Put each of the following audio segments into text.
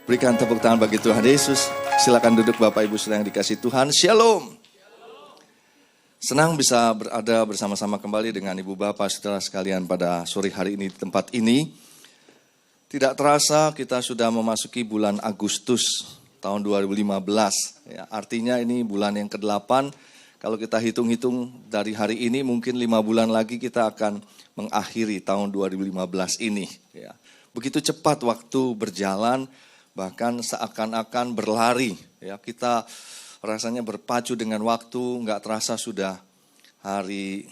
Berikan tepuk tangan bagi Tuhan Yesus. Silakan duduk Bapak Ibu Saudara yang dikasihi Tuhan. Shalom. Senang bisa berada bersama-sama kembali dengan Ibu Bapak Saudara sekalian pada sore hari ini di tempat ini. Tidak terasa kita sudah memasuki bulan Agustus tahun 2015. Ya, artinya ini bulan yang ke-8. Kalau kita hitung-hitung dari hari ini mungkin 5 bulan lagi kita akan mengakhiri tahun 2015 ini. Ya. Begitu cepat waktu berjalan, bahkan seakan-akan berlari. Ya, kita rasanya berpacu dengan waktu, nggak terasa sudah hari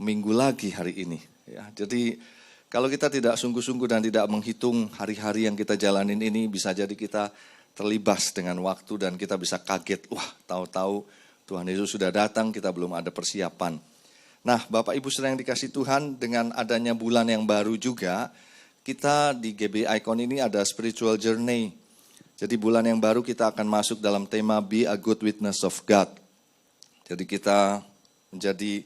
Minggu lagi hari ini. Ya, jadi kalau kita tidak sungguh-sungguh dan tidak menghitung hari-hari yang kita jalanin ini, bisa jadi kita terlibas dengan waktu dan kita bisa kaget. Wah, tahu-tahu Tuhan Yesus sudah datang, kita belum ada persiapan. Nah, Bapak Ibu Saudara yang dikasihi Tuhan, dengan adanya bulan yang baru juga, kita di GBI Icon ini ada spiritual journey. Jadi bulan yang baru kita akan masuk dalam tema Be a Good Witness of God. Jadi kita menjadi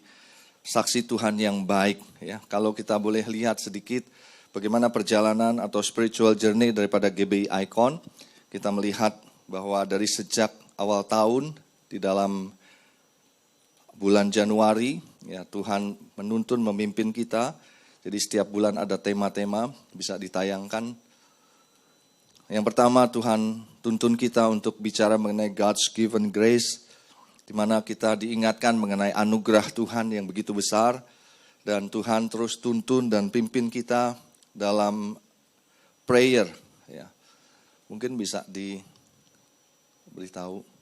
saksi Tuhan yang baik. Ya, kalau kita boleh lihat sedikit bagaimana perjalanan atau spiritual journey daripada GBI Icon, kita melihat bahwa dari sejak awal tahun di dalam bulan Januari, ya Tuhan menuntun memimpin kita. Jadi setiap bulan ada tema-tema bisa ditayangkan. Yang pertama Tuhan tuntun kita untuk bicara mengenai God's given grace, di mana kita diingatkan mengenai anugerah Tuhan yang begitu besar, dan Tuhan terus tuntun dan pimpin kita dalam prayer. Ya. Mungkin bisa diberitahu.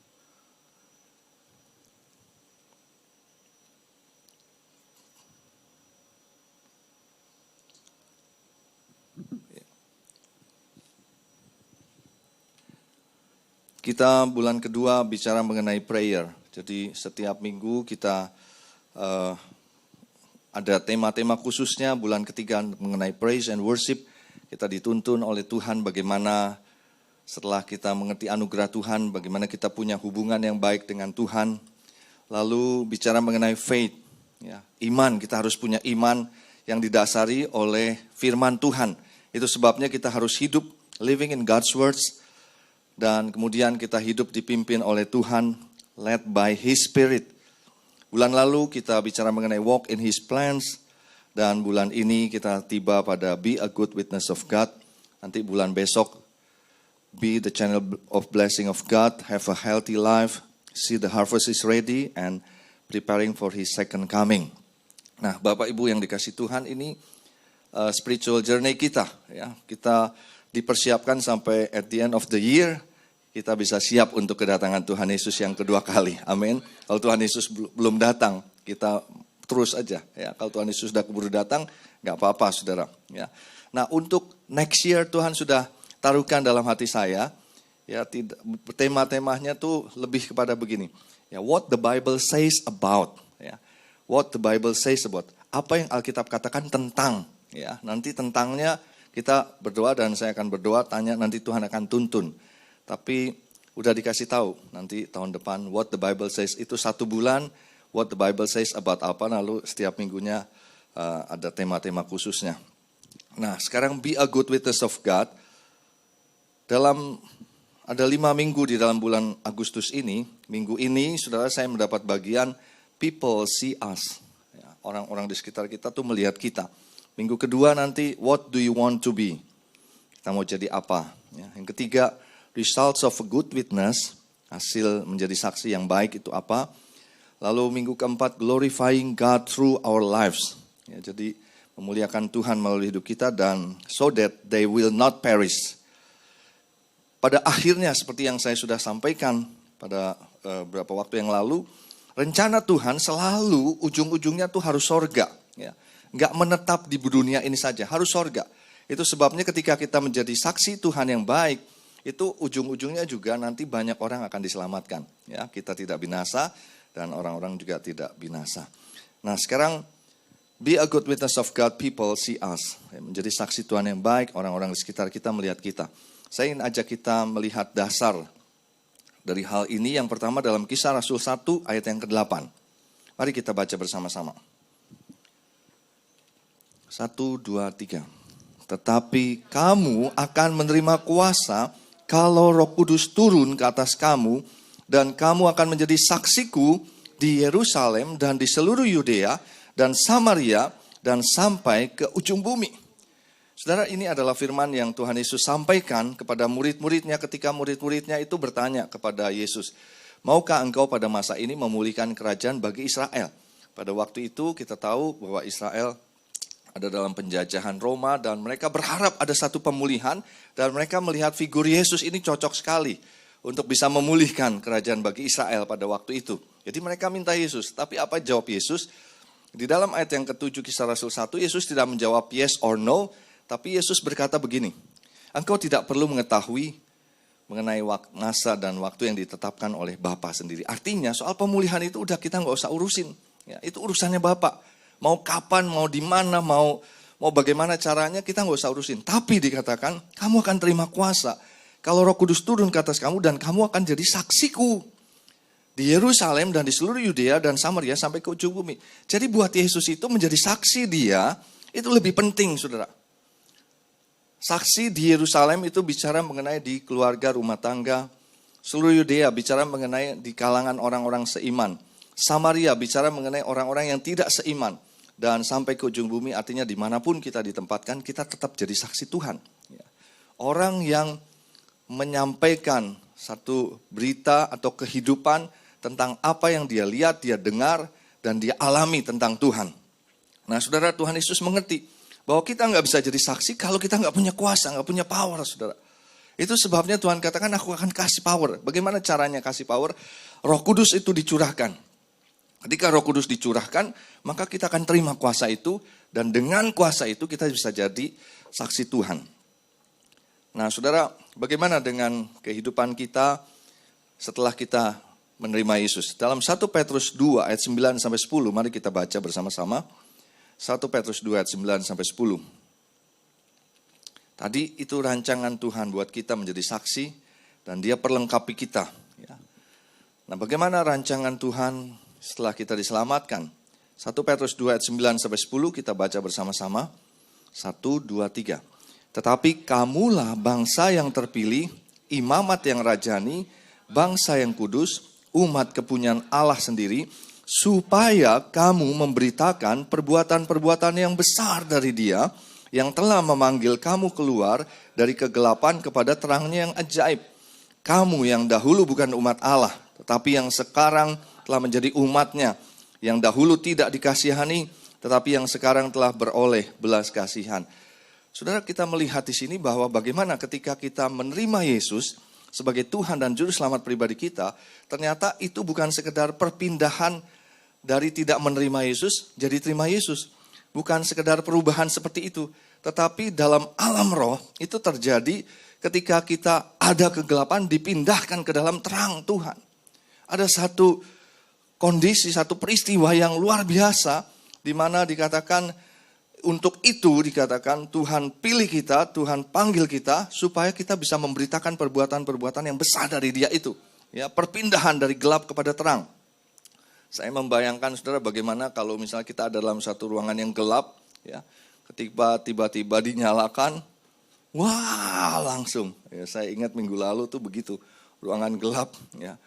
Kita bulan kedua bicara mengenai prayer. Jadi setiap minggu kita ada tema-tema khususnya. Bulan ketiga mengenai praise and worship. Kita dituntun oleh Tuhan bagaimana setelah kita mengerti anugerah Tuhan, bagaimana kita punya hubungan yang baik dengan Tuhan. Lalu bicara mengenai faith. Ya, iman, kita harus punya iman yang didasari oleh firman Tuhan. Itu sebabnya kita harus hidup living in God's words. Dan kemudian kita hidup dipimpin oleh Tuhan, led by His Spirit. Bulan lalu kita bicara mengenai walk in His plans. Dan bulan ini kita tiba pada be a good witness of God. Nanti bulan besok, be the channel of blessing of God, have a healthy life, see the harvest is ready, and preparing for His second coming. Nah, Bapak Ibu yang dikasih Tuhan, ini spiritual journey kita. Ya, kita dipersiapkan sampai at the end of the year, kita bisa siap untuk kedatangan Tuhan Yesus yang kedua kali. Amin. Kalau Tuhan Yesus belum datang, kita terus aja. Ya, kalau Tuhan Yesus sudah keburu datang, nggak apa-apa, saudara. Ya. Nah, untuk next year Tuhan sudah taruhkan dalam hati saya. Ya, tema-temanya tuh lebih kepada begini. Ya, what the Bible says about. Ya, what the Bible says about. Apa yang Alkitab katakan tentang. Ya, nanti tentangnya kita berdoa dan saya akan berdoa, tanya nanti Tuhan akan tuntun. Tapi udah dikasih tahu nanti tahun depan what the Bible says itu 1 bulan, what the Bible says about apa, lalu setiap minggunya ada tema-tema khususnya. Nah, sekarang be a good witness of God. Ada 5 minggu di dalam bulan Agustus ini. Minggu ini saudara saya mendapat bagian people see us. Ya, orang-orang di sekitar kita tuh melihat kita. Minggu kedua nanti, what do you want to be? Kita mau jadi apa? Ya, yang ketiga, results of a good witness, hasil menjadi saksi yang baik itu apa? Lalu minggu keempat, glorifying God through our lives. Ya, jadi memuliakan Tuhan melalui hidup kita dan so that they will not perish. Pada akhirnya seperti yang saya sudah sampaikan pada beberapa waktu yang lalu, rencana Tuhan selalu ujung-ujungnya tuh harus sorga. Ya. Nggak menetap di dunia ini saja, harus sorga. Itu sebabnya ketika kita menjadi saksi Tuhan yang baik, itu ujung-ujungnya juga nanti banyak orang akan diselamatkan. Ya, kita tidak binasa dan orang-orang juga tidak binasa. Nah, sekarang be a good witness of God, people see us. Menjadi saksi Tuhan yang baik, orang-orang di sekitar kita melihat kita. Saya ingin ajak kita melihat dasar dari hal ini. Yang pertama dalam Kisah Rasul 1 ayat yang ke-8. Mari kita baca bersama-sama. 1, 2, 3. Tetapi kamu akan menerima kuasa kalau Roh Kudus turun ke atas kamu, dan kamu akan menjadi saksiku di Yerusalem dan di seluruh Yudea dan Samaria dan sampai ke ujung bumi. Saudara, ini adalah firman yang Tuhan Yesus sampaikan kepada murid-muridnya ketika murid-muridnya itu bertanya kepada Yesus, maukah engkau pada masa ini memulihkan kerajaan bagi Israel? Pada waktu itu kita tahu bahwa Israel ada dalam penjajahan Roma dan mereka berharap ada satu pemulihan dan mereka melihat figur Yesus ini cocok sekali untuk bisa memulihkan kerajaan bagi Israel pada waktu itu. Jadi mereka minta Yesus, tapi apa jawab Yesus? Di dalam ayat yang ke-7 Kisah Rasul 1, Yesus tidak menjawab yes or no, tapi Yesus berkata begini, engkau tidak perlu mengetahui mengenai masa dan waktu yang ditetapkan oleh Bapa sendiri. Artinya soal pemulihan itu udah kita nggak usah urusin. Ya, itu urusannya Bapa. Mau kapan, mau di mana, mau bagaimana caranya, kita nggak usah urusin. Tapi dikatakan, kamu akan terima kuasa kalau Roh Kudus turun ke atas kamu dan kamu akan jadi saksiku di Yerusalem dan di seluruh Yudea dan Samaria sampai ke ujung bumi. Jadi buat Yesus itu menjadi saksi dia, itu lebih penting, saudara. Saksi di Yerusalem itu bicara mengenai di keluarga rumah tangga. Seluruh Yudea bicara mengenai di kalangan orang-orang seiman. Samaria bicara mengenai orang-orang yang tidak seiman. Dan sampai ke ujung bumi artinya dimanapun kita ditempatkan, kita tetap jadi saksi Tuhan. Orang yang menyampaikan satu berita atau kehidupan tentang apa yang dia lihat, dia dengar, dan dia alami tentang Tuhan. Nah saudara, Tuhan Yesus mengerti bahwa kita nggak bisa jadi saksi kalau kita nggak punya kuasa, nggak punya power, saudara. Itu sebabnya Tuhan katakan, aku akan kasih power. Bagaimana caranya kasih power? Roh Kudus itu dicurahkan. Ketika Roh Kudus dicurahkan, maka kita akan terima kuasa itu, dan dengan kuasa itu kita bisa jadi saksi Tuhan. Nah saudara, bagaimana dengan kehidupan kita setelah kita menerima Yesus? Dalam 1 Petrus 2 ayat 9-10, mari kita baca bersama-sama. 1 Petrus 2 ayat 9-10. Tadi itu rancangan Tuhan buat kita menjadi saksi, dan dia perlengkapi kita. Nah bagaimana rancangan Tuhan setelah kita diselamatkan? 1 Petrus 2 ayat 9-10 kita baca bersama-sama. 1, 2, 3. Tetapi kamulah bangsa yang terpilih, imamat yang rajani, bangsa yang kudus, umat kepunyaan Allah sendiri, supaya kamu memberitakan perbuatan-perbuatan yang besar dari Dia, yang telah memanggil kamu keluar dari kegelapan kepada terangnya yang ajaib. Kamu yang dahulu bukan umat Allah, tetapi yang sekarang telah menjadi umatnya, yang dahulu tidak dikasihani, tetapi yang sekarang telah beroleh belas kasihan. Saudara, kita melihat di sini bahwa bagaimana ketika kita menerima Yesus sebagai Tuhan dan Juru Selamat pribadi kita, ternyata itu bukan sekedar perpindahan dari tidak menerima Yesus jadi terima Yesus. Bukan sekedar perubahan seperti itu, tetapi dalam alam roh itu terjadi ketika kita ada kegelapan dipindahkan ke dalam terang Tuhan. Ada satu kondisi, satu peristiwa yang luar biasa di mana dikatakan untuk itu dikatakan Tuhan pilih kita, Tuhan panggil kita supaya kita bisa memberitakan perbuatan-perbuatan yang besar dari Dia itu. Ya, perpindahan dari gelap kepada terang. Saya membayangkan saudara bagaimana kalau misalnya kita ada dalam satu ruangan yang gelap, ya, ketika tiba-tiba dinyalakan, wah langsung. Ya, saya ingat minggu lalu tuh begitu, ruangan gelap, ya.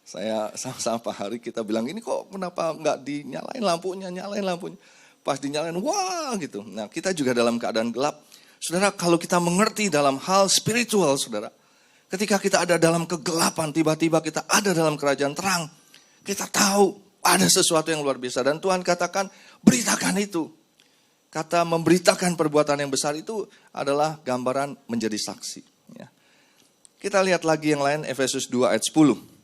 Saya sama Pak Hari kita bilang, ini kok kenapa nggak dinyalain lampunya, nyalain lampunya. Pas dinyalain, wah gitu. Nah kita juga dalam keadaan gelap. Saudara, kalau kita mengerti dalam hal spiritual, saudara. Ketika kita ada dalam kegelapan, tiba-tiba kita ada dalam kerajaan terang. Kita tahu ada sesuatu yang luar biasa. Dan Tuhan katakan, beritakan itu. Kata memberitakan perbuatan yang besar itu adalah gambaran menjadi saksi. Ya. Kita lihat lagi yang lain, Efesus 2 ayat 10.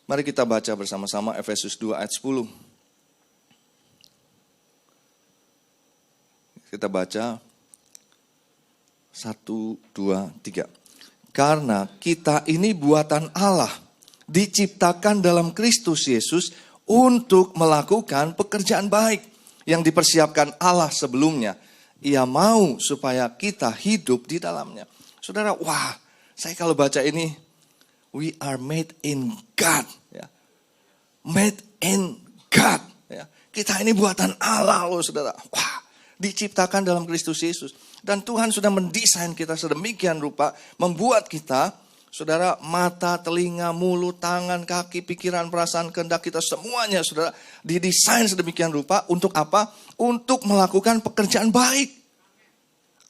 Mari kita baca bersama-sama Efesus 2 ayat 10. Kita baca 1, 2, 3. Karena kita ini buatan Allah, diciptakan dalam Kristus Yesus untuk melakukan pekerjaan baik yang dipersiapkan Allah sebelumnya. Ia mau supaya kita hidup di dalamnya. Saudara, wah, saya kalau baca ini, we are made in God. Ya. Made in God. Ya. Kita ini buatan Allah loh saudara. Wah, diciptakan dalam Kristus Yesus. Dan Tuhan sudah mendesain kita sedemikian rupa, membuat kita, saudara, mata, telinga, mulut, tangan, kaki, pikiran, perasaan, kehendak kita semuanya, saudara, didesain sedemikian rupa untuk apa? Untuk melakukan pekerjaan baik.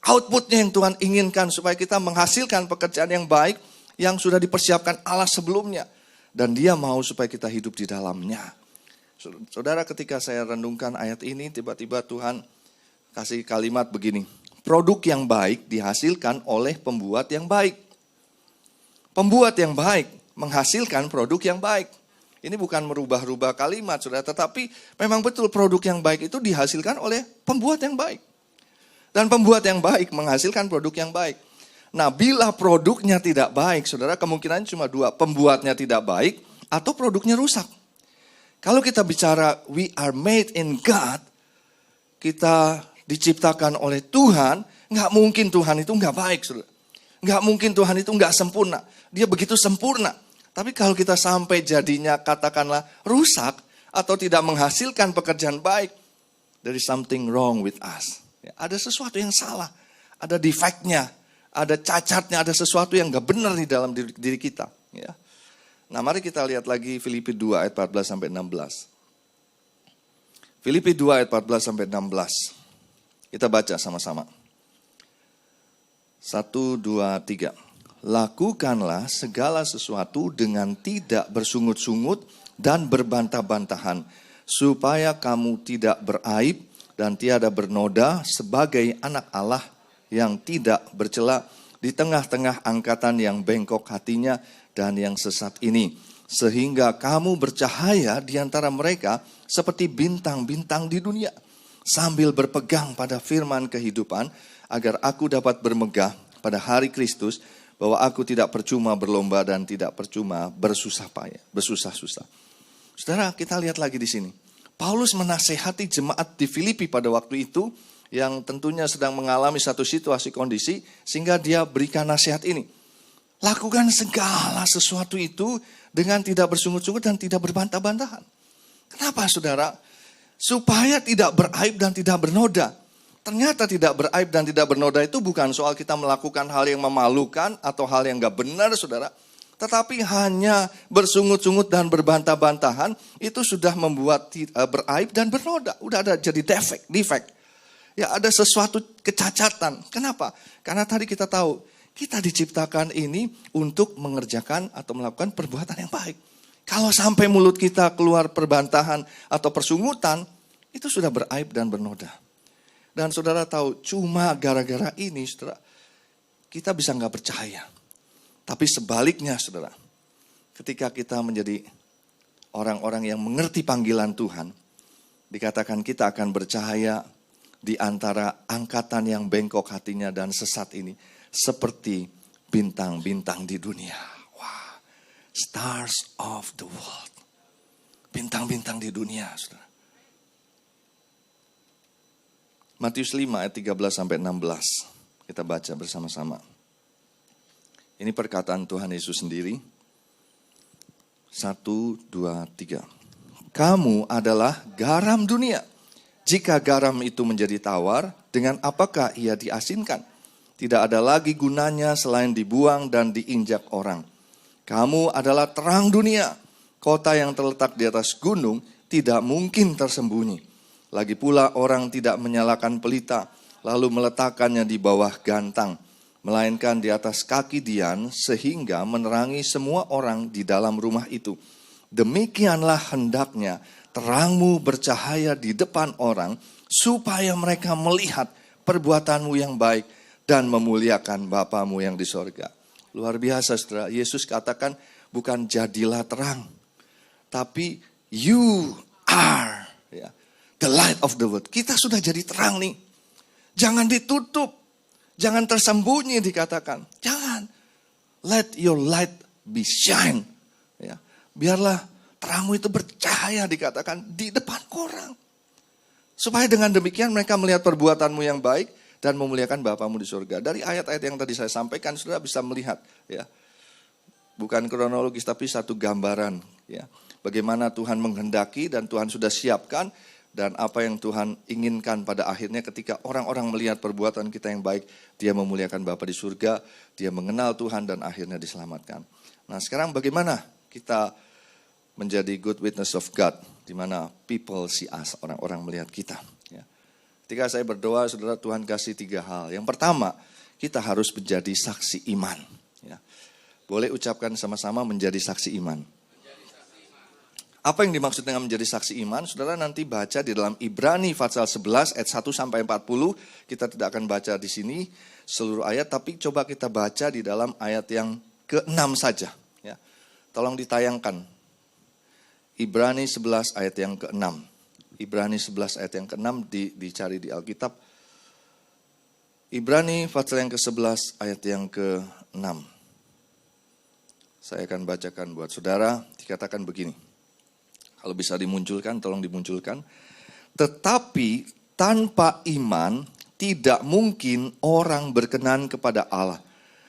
Outputnya yang Tuhan inginkan supaya kita menghasilkan pekerjaan yang baik yang sudah dipersiapkan Allah sebelumnya. Dan Dia mau supaya kita hidup di dalamnya. Saudara, ketika saya renungkan ayat ini, tiba-tiba Tuhan kasih kalimat begini. Produk yang baik dihasilkan oleh pembuat yang baik. Pembuat yang baik menghasilkan produk yang baik. Ini bukan merubah-rubah kalimat, saudara. Tetapi memang betul produk yang baik itu dihasilkan oleh pembuat yang baik. Dan pembuat yang baik menghasilkan produk yang baik. Nah, bila produknya tidak baik, saudara, kemungkinan cuma dua. Pembuatnya tidak baik atau produknya rusak. Kalau kita bicara we are made in God, kita diciptakan oleh Tuhan, nggak mungkin Tuhan itu nggak baik, saudara. Nggak mungkin Tuhan itu nggak sempurna. Dia begitu sempurna. Tapi kalau kita sampai jadinya katakanlah rusak atau tidak menghasilkan pekerjaan baik, there is something wrong with us. Ya, ada sesuatu yang salah, ada defeknya, ada cacatnya, ada sesuatu yang gak benar di dalam diri kita. Ya. Nah, mari kita lihat lagi Filipi 2 ayat 14 sampai 16. Filipi 2 ayat 14 sampai 16. Kita baca sama-sama. 1, 2, 3. Lakukanlah segala sesuatu dengan tidak bersungut-sungut dan berbantah-bantahan, supaya kamu tidak beraib dan tiada bernoda sebagai anak Allah yang tidak bercela di tengah-tengah angkatan yang bengkok hatinya dan yang sesat ini. Sehingga kamu bercahaya di antara mereka seperti bintang-bintang di dunia. Sambil berpegang pada firman kehidupan agar aku dapat bermegah pada hari Kristus bahwa aku tidak percuma berlomba dan tidak percuma bersusah-susah. Saudara, kita lihat lagi di sini. Paulus menasehati jemaat di Filipi pada waktu itu yang tentunya sedang mengalami satu situasi kondisi sehingga dia berikan nasihat ini. Lakukan segala sesuatu itu dengan tidak bersungut-sungut dan tidak berbantah-bantahan. Kenapa, saudara? Supaya tidak beraib dan tidak bernoda. Ternyata tidak beraib dan tidak bernoda itu bukan soal kita melakukan hal yang memalukan atau hal yang gak benar, saudara. Tetapi hanya bersungut-sungut dan berbantah-bantahan itu sudah membuat beraib dan bernoda. Udah ada jadi defect. Ya, ada sesuatu kecacatan. Kenapa? Karena tadi kita tahu, kita diciptakan ini untuk mengerjakan atau melakukan perbuatan yang baik. Kalau sampai mulut kita keluar perbantahan atau persungutan, itu sudah beraib dan bernoda. Dan saudara tahu, cuma gara-gara ini, saudara, kita bisa nggak percaya. Tapi sebaliknya, saudara, ketika kita menjadi orang-orang yang mengerti panggilan Tuhan, dikatakan kita akan bercahaya di antara angkatan yang bengkok hatinya dan sesat ini, seperti bintang-bintang di dunia. Wah, stars of the world. Bintang-bintang di dunia, saudara. Matius 5 ayat 13 sampai 16. Kita baca bersama-sama. Ini perkataan Tuhan Yesus sendiri. 1, 2, 3. Kamu adalah garam dunia. Jika garam itu menjadi tawar, dengan apakah ia diasinkan? Tidak ada lagi gunanya selain dibuang dan diinjak orang. Kamu adalah terang dunia. Kota yang terletak di atas gunung tidak mungkin tersembunyi. Lagi pula orang tidak menyalakan pelita, lalu meletakkannya di bawah gantang, melainkan di atas kaki dian, sehingga menerangi semua orang di dalam rumah itu. Demikianlah hendaknya terangmu bercahaya di depan orang, supaya mereka melihat perbuatanmu yang baik dan memuliakan Bapamu yang di sorga. Luar biasa, saudara. Yesus katakan bukan jadilah terang, tapi you are the light of the world. Kita sudah jadi terang nih. Jangan ditutup. Jangan tersembunyi dikatakan. Jangan. Let your light be shine. Ya. Biarlah terangmu itu bercahaya dikatakan di depan orang. Supaya dengan demikian mereka melihat perbuatanmu yang baik dan memuliakan Bapamu di surga. Dari ayat-ayat yang tadi saya sampaikan, saudara bisa melihat. Ya. Bukan kronologis tapi satu gambaran. Ya. Bagaimana Tuhan menghendaki dan Tuhan sudah siapkan Dan apa yang Tuhan inginkan pada akhirnya ketika orang-orang melihat perbuatan kita yang baik, dia memuliakan Bapa di surga, dia mengenal Tuhan dan akhirnya diselamatkan. Nah sekarang bagaimana kita menjadi good witness of God, di mana people see us, orang-orang melihat kita. Ya. Ketika saya berdoa, saudara, Tuhan kasih 3 hal. Yang pertama, kita harus menjadi saksi iman. Ya. Boleh ucapkan sama-sama menjadi saksi iman. Apa yang dimaksud dengan menjadi saksi iman? Saudara nanti baca di dalam Ibrani pasal 11 ayat 1 sampai 40. Kita tidak akan baca di sini seluruh ayat, tapi coba kita baca di dalam ayat yang ke-6 saja. Ya. Tolong ditayangkan. Ibrani 11 ayat yang ke-6. Ibrani 11 ayat yang ke-6 dicari di Alkitab. Ibrani pasal yang ke-11 ayat yang ke-6. Saya akan bacakan buat saudara, dikatakan begini. Kalau bisa dimunculkan, tolong dimunculkan. Tetapi tanpa iman tidak mungkin orang berkenan kepada Allah.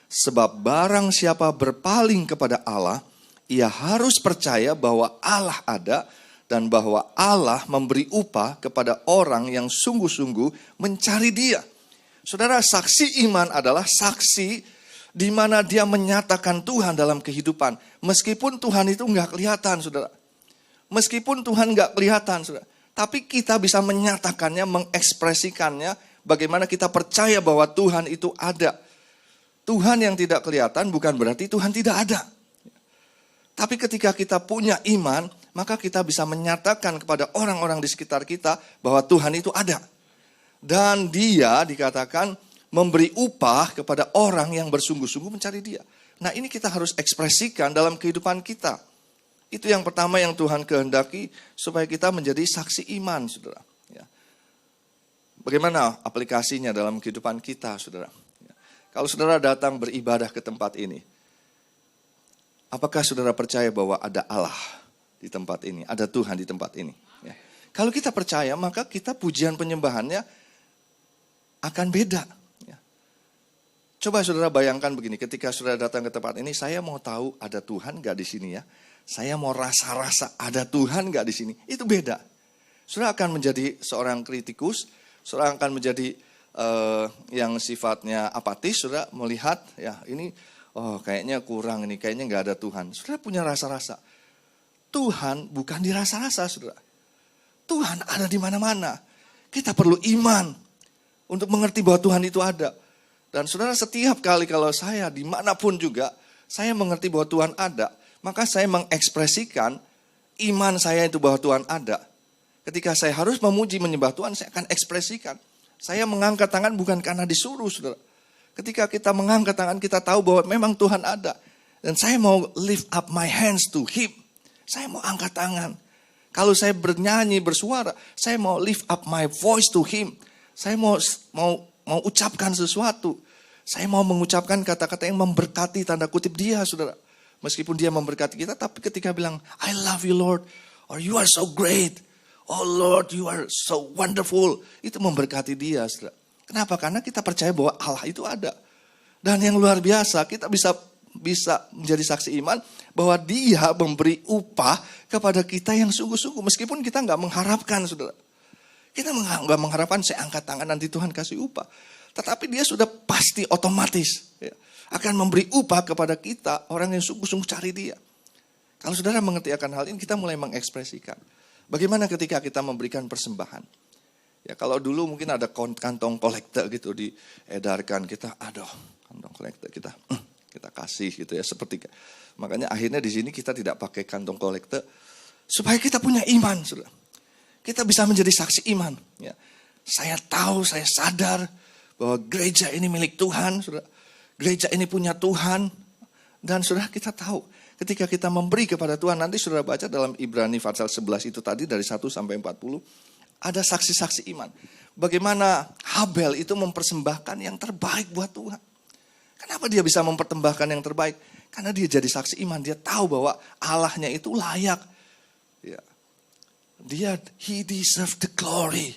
Sebab barang siapa berpaling kepada Allah, ia harus percaya bahwa Allah ada dan bahwa Allah memberi upah kepada orang yang sungguh-sungguh mencari Dia. Saudara, saksi iman adalah saksi di mana dia menyatakan Tuhan dalam kehidupan. Meskipun Tuhan itu enggak kelihatan, saudara. Meskipun Tuhan enggak kelihatan, saudara. Tapi kita bisa menyatakannya, mengekspresikannya. Bagaimana kita percaya bahwa Tuhan itu ada. Tuhan yang tidak kelihatan bukan berarti Tuhan tidak ada. Tapi ketika kita punya iman, maka kita bisa menyatakan kepada orang-orang di sekitar kita bahwa Tuhan itu ada. Dan Dia dikatakan memberi upah kepada orang yang bersungguh-sungguh mencari Dia. Nah ini kita harus ekspresikan dalam kehidupan kita. Itu yang pertama yang Tuhan kehendaki supaya kita menjadi saksi iman, saudara. Ya. Bagaimana aplikasinya dalam kehidupan kita, saudara? Ya. Kalau saudara datang beribadah ke tempat ini, apakah saudara percaya bahwa ada Allah di tempat ini, ada Tuhan di tempat ini? Ya. Kalau kita percaya, maka kita pujian penyembahannya akan beda. Ya. Coba saudara bayangkan begini, ketika saudara datang ke tempat ini, saya mau tahu ada Tuhan gak di sini ya? Saya mau rasa-rasa ada Tuhan gak di sini? Itu beda. Saudara akan menjadi seorang kritikus, saudara akan menjadi yang sifatnya apatis, saudara melihat ya ini, oh kayaknya kurang ini, kayaknya gak ada Tuhan. Saudara punya rasa-rasa. Tuhan bukan di rasa-rasa, saudara. Tuhan ada di mana-mana. Kita perlu iman untuk mengerti bahwa Tuhan itu ada. Dan saudara setiap kali kalau saya dimanapun juga, saya mengerti bahwa Tuhan ada. Maka saya mengekspresikan iman saya itu bahwa Tuhan ada. Ketika saya harus memuji menyembah Tuhan, saya akan ekspresikan. Saya mengangkat tangan bukan karena disuruh, saudara. Ketika kita mengangkat tangan, kita tahu bahwa memang Tuhan ada. Dan saya mau lift up my hands to Him. Saya mau angkat tangan. Kalau saya bernyanyi, bersuara, saya mau lift up my voice to Him. Saya mau ucapkan sesuatu. Saya mau mengucapkan kata-kata yang memberkati tanda kutip Dia, saudara. Meskipun Dia memberkati kita, tapi ketika bilang, I love you Lord, or you are so great, oh Lord you are so wonderful, itu memberkati Dia. Saudara. Kenapa? Karena kita percaya bahwa Allah itu ada. Dan yang luar biasa, kita bisa menjadi saksi iman, bahwa Dia memberi upah kepada kita yang sungguh-sungguh. Meskipun kita gak mengharapkan, saudara. Kita gak mengharapkan, saya angkat tangan nanti Tuhan kasih upah. Tetapi Dia sudah pasti otomatis, ya, akan memberi upah kepada kita, orang yang sungguh-sungguh cari Dia. Kalau saudara mengerti akan hal ini, kita mulai mengekspresikan. Bagaimana ketika kita memberikan persembahan? Ya kalau dulu mungkin ada kantong kolektor gitu diedarkan, kita aduh kantong kolektor kita kasih gitu ya seperti. Makanya akhirnya di sini kita tidak pakai kantong kolektor supaya kita punya iman, saudara. Kita bisa menjadi saksi iman. Ya. Saya tahu, saya sadar bahwa gereja ini milik Tuhan, saudara. Gereja ini punya Tuhan. Dan saudara kita tahu ketika kita memberi kepada Tuhan. Nanti saudara baca dalam Ibrani pasal 11 itu tadi dari 1 sampai 40. Ada saksi-saksi iman. Bagaimana Habel itu mempersembahkan yang terbaik buat Tuhan. Kenapa dia bisa mempersembahkan yang terbaik? Karena dia jadi saksi iman. Dia tahu bahwa Allahnya itu layak. Ya. He deserves the glory.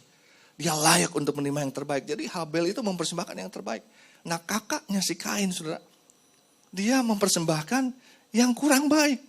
Dia layak untuk menerima yang terbaik. Jadi Habel itu mempersembahkan yang terbaik. Nah kakaknya si Kain, saudara, dia mempersembahkan yang kurang baik.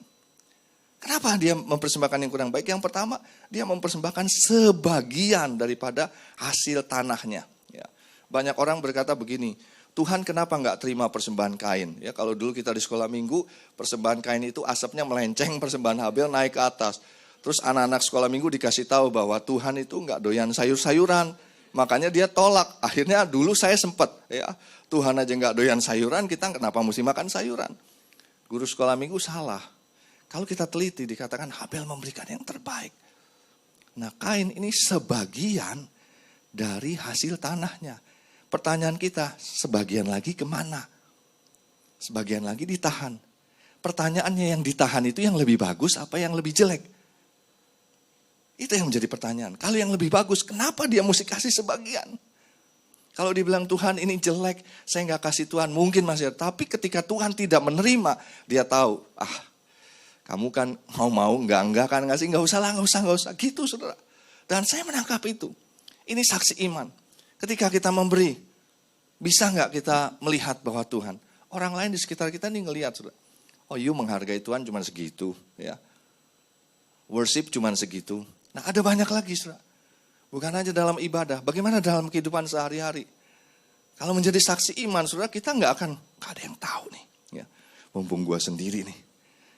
Kenapa dia mempersembahkan yang kurang baik? Yang pertama, dia mempersembahkan sebagian daripada hasil tanahnya. Ya. Banyak orang berkata begini, Tuhan kenapa nggak terima persembahan Kain? Ya, kalau dulu kita di sekolah minggu, persembahan Kain itu asapnya melenceng, persembahan Habel naik ke atas. Terus anak-anak sekolah minggu dikasih tahu bahwa Tuhan itu nggak doyan sayur-sayuran. Makanya dia tolak. Akhirnya dulu saya sempat, ya, Tuhan aja nggak doyan sayuran, kita kenapa mesti makan sayuran? Guru sekolah minggu salah. Kalau kita teliti dikatakan Habel memberikan yang terbaik. Nah, Kain ini sebagian dari hasil tanahnya. Pertanyaan kita, sebagian lagi kemana? Sebagian lagi ditahan. Pertanyaannya, yang ditahan itu yang lebih bagus apa yang lebih jelek? Itu yang menjadi pertanyaan. Kalau yang lebih bagus, kenapa dia mesti kasih sebagian? Kalau dibilang Tuhan ini jelek, saya nggak kasih Tuhan, mungkin masih ada. Tapi ketika Tuhan tidak menerima, dia tahu, kamu kan mau enggak kan ngasih, nggak usah. Gitu saudara. Dan saya menangkap itu. Ini saksi iman. Ketika kita memberi, bisa nggak kita melihat bahwa Tuhan, orang lain di sekitar kita nih ngelihat saudara. Oh, you menghargai Tuhan cuma segitu, ya. Worship cuma segitu. Nah, ada banyak lagi saudara. Bukan hanya dalam ibadah, bagaimana dalam kehidupan sehari-hari. Kalau menjadi saksi iman saudara, kita nggak ada yang tahu nih. Ya. Mumpung gua sendiri nih.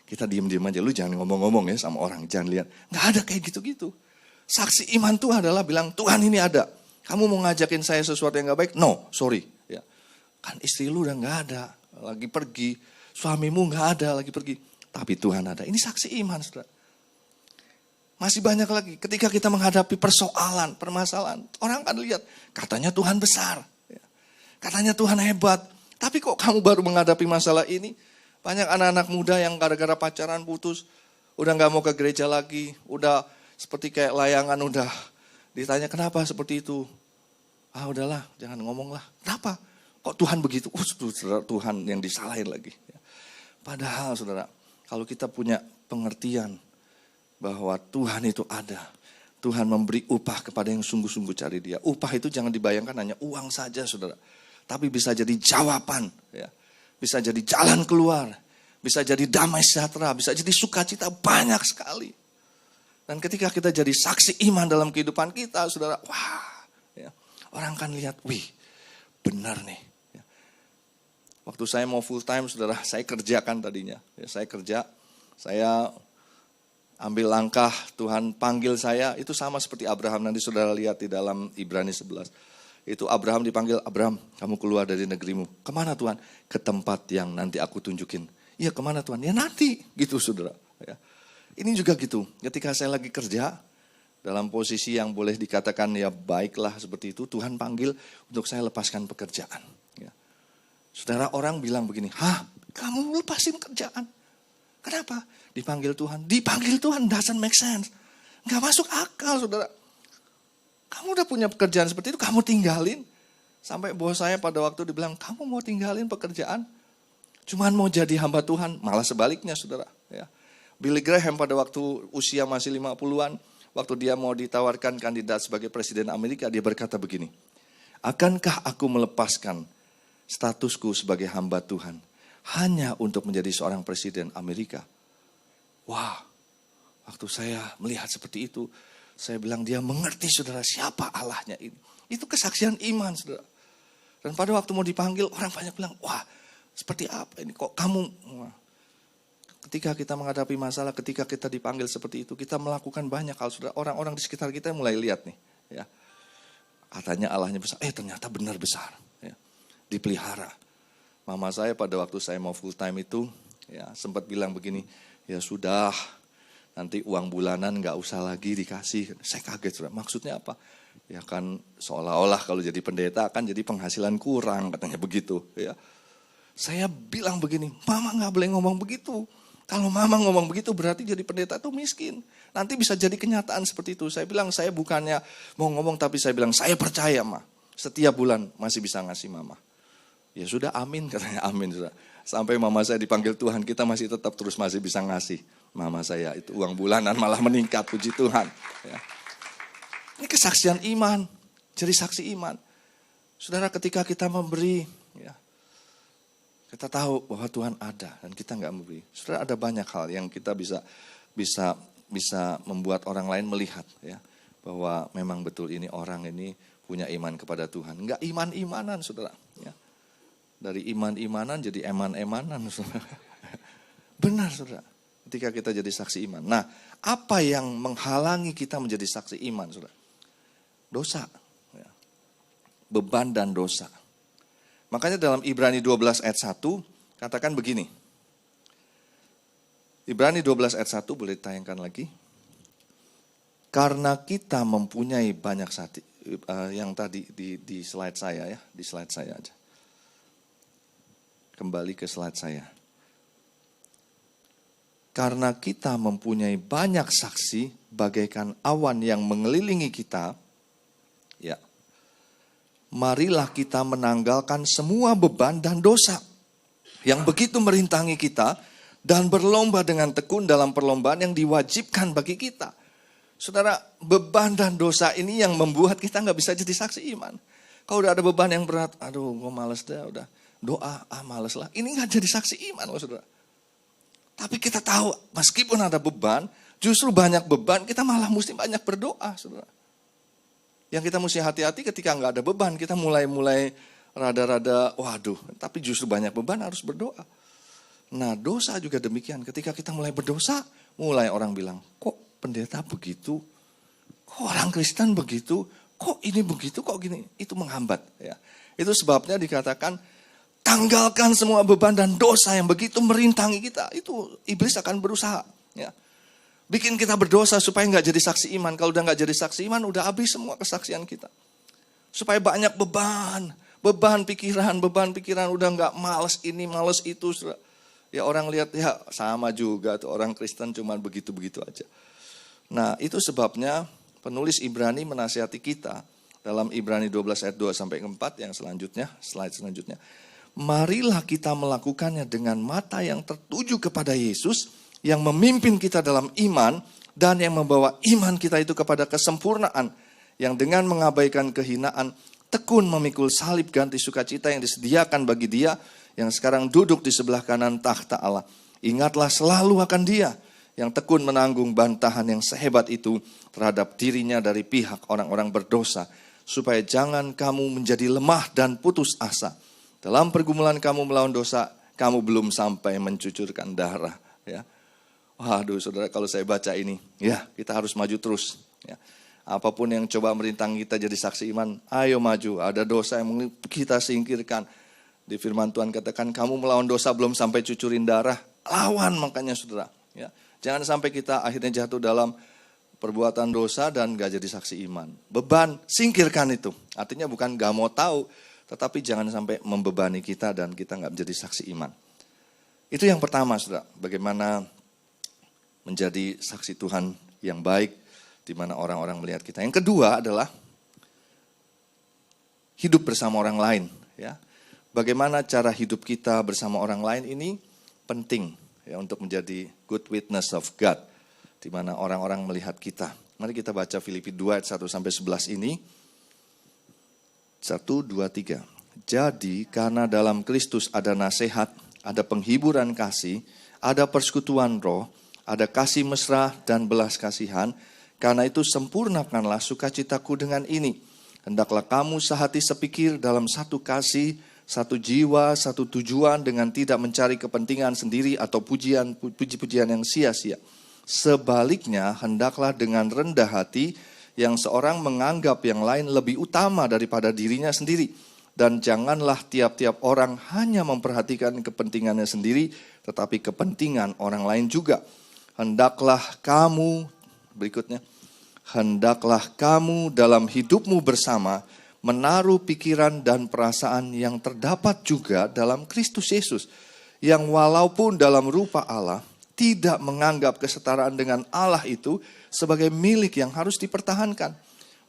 Kita diem-diem aja, lu jangan ngomong-ngomong ya sama orang, jangan lihat. Nggak ada kayak gitu-gitu. Saksi iman tuh adalah bilang, Tuhan ini ada. Kamu mau ngajakin saya sesuatu yang gak baik? No, sorry. Ya. Kan istri lu udah gak ada, lagi pergi. Suamimu gak ada, lagi pergi. Tapi Tuhan ada. Ini saksi iman, saudara. Masih banyak lagi. Ketika kita menghadapi persoalan, permasalahan. Orang akan lihat, katanya Tuhan besar. Ya. Katanya Tuhan hebat. Tapi kok kamu baru menghadapi masalah ini? Banyak anak-anak muda yang gara-gara pacaran putus, udah gak mau ke gereja lagi, udah seperti kayak layangan, udah ditanya kenapa seperti itu. Udahlah, jangan ngomong lah. Kenapa? Kok Tuhan begitu? Saudara, Tuhan yang disalahin lagi. Padahal saudara, kalau kita punya pengertian bahwa Tuhan itu ada, Tuhan memberi upah kepada yang sungguh-sungguh cari Dia. Upah itu jangan dibayangkan hanya uang saja saudara, tapi bisa jadi jawaban, ya. Bisa jadi jalan keluar, bisa jadi damai sejahtera, bisa jadi sukacita, banyak sekali. Dan ketika kita jadi saksi iman dalam kehidupan kita, saudara, wah, ya, orang kan lihat, wih, benar nih. Ya. Waktu saya mau full time, saudara, saya kerjakan tadinya. Ya, saya ambil langkah, Tuhan panggil saya, itu sama seperti Abraham, nanti saudara lihat di dalam Ibrani 11. Itu Abraham dipanggil, Abraham kamu keluar dari negerimu. Kemana Tuhan? Ke tempat yang nanti aku tunjukin. Iya kemana Tuhan? Ya nanti gitu saudara. Ya. Ini juga gitu, ketika saya lagi kerja, dalam posisi yang boleh dikatakan ya baiklah seperti itu, Tuhan panggil untuk saya lepaskan pekerjaan. Ya. Saudara, orang bilang begini, kamu lepasin kerjaan? Kenapa? Dipanggil Tuhan. Dipanggil Tuhan doesn't make sense. Gak masuk akal saudara. Kamu udah punya pekerjaan seperti itu, kamu tinggalin. Sampai bos saya pada waktu dibilang, kamu mau tinggalin pekerjaan? Cuman mau jadi hamba Tuhan, malah sebaliknya saudara. Ya. Billy Graham pada waktu usia masih 50-an, waktu dia mau ditawarkan kandidat sebagai presiden Amerika, dia berkata begini, akankah aku melepaskan statusku sebagai hamba Tuhan hanya untuk menjadi seorang presiden Amerika? Wah, waktu saya melihat seperti itu, saya bilang dia mengerti saudara siapa Allahnya ini. Itu kesaksian iman saudara. Dan pada waktu mau dipanggil orang banyak bilang, wah seperti apa ini kok kamu. Wah. Ketika kita menghadapi masalah, ketika kita dipanggil seperti itu, kita melakukan banyak hal saudara. Orang-orang di sekitar kita mulai lihat nih. Ya. Katanya Allahnya besar, ternyata benar besar. Ya. Dipelihara. Mama saya pada waktu saya mau full time itu, ya sempat bilang begini, ya sudah. Nanti uang bulanan gak usah lagi dikasih. Saya kaget saudara, maksudnya apa? Ya kan seolah-olah kalau jadi pendeta kan jadi penghasilan kurang katanya begitu. Ya. Saya bilang begini, mama gak boleh ngomong begitu. Kalau mama ngomong begitu berarti jadi pendeta itu miskin. Nanti bisa jadi kenyataan seperti itu. Saya bilang saya bukannya mau ngomong tapi saya bilang saya percaya ma. Setiap bulan masih bisa ngasih mama. Ya sudah amin katanya amin saudara. Sampai mama saya dipanggil Tuhan kita masih tetap terus masih bisa ngasih. Mama saya itu uang bulanan malah meningkat, puji Tuhan. Ya. Ini kesaksian iman, jadi saksi iman. Saudara ketika kita memberi, ya, kita tahu bahwa Tuhan ada dan kita nggak memberi. Saudara ada banyak hal yang kita bisa bisa membuat orang lain melihat ya bahwa memang betul ini orang ini punya iman kepada Tuhan. Enggak iman-imanan saudara. Ya. Dari iman-imanan jadi eman-emanan saudara. Benar saudara. Ketika kita jadi saksi iman. Nah, apa yang menghalangi kita menjadi saksi iman saudara? Dosa. Ya. Beban dan dosa. Makanya dalam Ibrani 12 ayat 1 katakan begini. Ibrani 12 ayat 1 boleh tayangkan lagi. Karena kita mempunyai banyak saksi. Yang tadi di slide saya ya. Di slide saya aja. Kembali ke slide saya. Karena kita mempunyai banyak saksi bagaikan awan yang mengelilingi kita. Ya. Marilah kita menanggalkan semua beban dan dosa yang begitu merintangi kita dan berlomba dengan tekun dalam perlombaan yang diwajibkan bagi kita. Saudara, beban dan dosa ini yang membuat kita nggak bisa jadi saksi iman. Kalau udah ada beban yang berat, aduh gue males deh, udah doa, males lah. Ini nggak jadi saksi iman loh saudara. Tapi kita tahu meskipun ada beban, justru banyak beban kita malah mesti banyak berdoa saudara. Yang kita mesti hati-hati ketika nggak ada beban, kita mulai rada-rada, waduh, tapi justru banyak beban harus berdoa. Nah dosa juga demikian, ketika kita mulai berdosa, mulai orang bilang, kok pendeta begitu, kok orang Kristen begitu, kok ini begitu, kok gini, itu menghambat. Ya. Itu sebabnya dikatakan, tanggalkan semua beban dan dosa yang begitu merintangi kita, itu iblis akan berusaha. Ya. Bikin kita berdosa supaya nggak jadi saksi iman. Kalau udah nggak jadi saksi iman, udah habis semua kesaksian kita. Supaya banyak beban pikiran, udah nggak males ini, males itu. Ya orang lihat ya sama juga tuh orang Kristen cuman begitu-begitu aja. Nah itu sebabnya penulis Ibrani menasihati kita dalam Ibrani 12 ayat 2 sampai 4 yang selanjutnya, slide selanjutnya. Marilah kita melakukannya dengan mata yang tertuju kepada Yesus, yang memimpin kita dalam iman dan yang membawa iman kita itu kepada kesempurnaan, yang dengan mengabaikan kehinaan tekun memikul salib ganti sukacita yang disediakan bagi Dia yang sekarang duduk di sebelah kanan takhta Allah. Ingatlah selalu akan Dia yang tekun menanggung bantahan yang sehebat itu terhadap dirinya dari pihak orang-orang berdosa, supaya jangan kamu menjadi lemah dan putus asa. Dalam pergumulan kamu melawan dosa, kamu belum sampai mencucurkan darah. Ya. Waduh saudara, kalau saya baca ini, ya kita harus maju terus. Ya. Apapun yang coba merintang kita jadi saksi iman, ayo maju. Ada dosa yang kita singkirkan. Di firman Tuhan katakan, kamu melawan dosa belum sampai cucurin darah, lawan makanya saudara. Ya. Jangan sampai kita akhirnya jatuh dalam perbuatan dosa dan gak jadi saksi iman. Beban, singkirkan itu. Artinya bukan gak mau tahu, tetapi jangan sampai membebani kita dan kita gak menjadi saksi iman. Itu yang pertama saudara, bagaimana menjadi saksi Tuhan yang baik di mana orang-orang melihat kita. Yang kedua adalah hidup bersama orang lain. Ya. Bagaimana cara hidup kita bersama orang lain ini penting ya, untuk menjadi good witness of God. Di mana orang-orang melihat kita. Mari kita baca Filipi 2 ayat 1-11 ini. 1, 2, 3. Jadi karena dalam Kristus ada nasihat, ada penghiburan kasih, ada persekutuan roh, ada kasih mesra dan belas kasihan. Karena itu sempurnakanlah sukacitaku dengan ini. Hendaklah kamu sehati sepikir dalam satu kasih, satu jiwa, satu tujuan, dengan tidak mencari kepentingan sendiri atau puji-pujian yang sia-sia. Sebaliknya, hendaklah dengan rendah hati yang seorang menganggap yang lain lebih utama daripada dirinya sendiri. Dan janganlah tiap-tiap orang hanya memperhatikan kepentingannya sendiri, tetapi kepentingan orang lain juga. Hendaklah kamu, berikutnya, hendaklah kamu dalam hidupmu bersama menaruh pikiran dan perasaan yang terdapat juga dalam Kristus Yesus, yang walaupun dalam rupa Allah, tidak menganggap kesetaraan dengan Allah itu sebagai milik yang harus dipertahankan,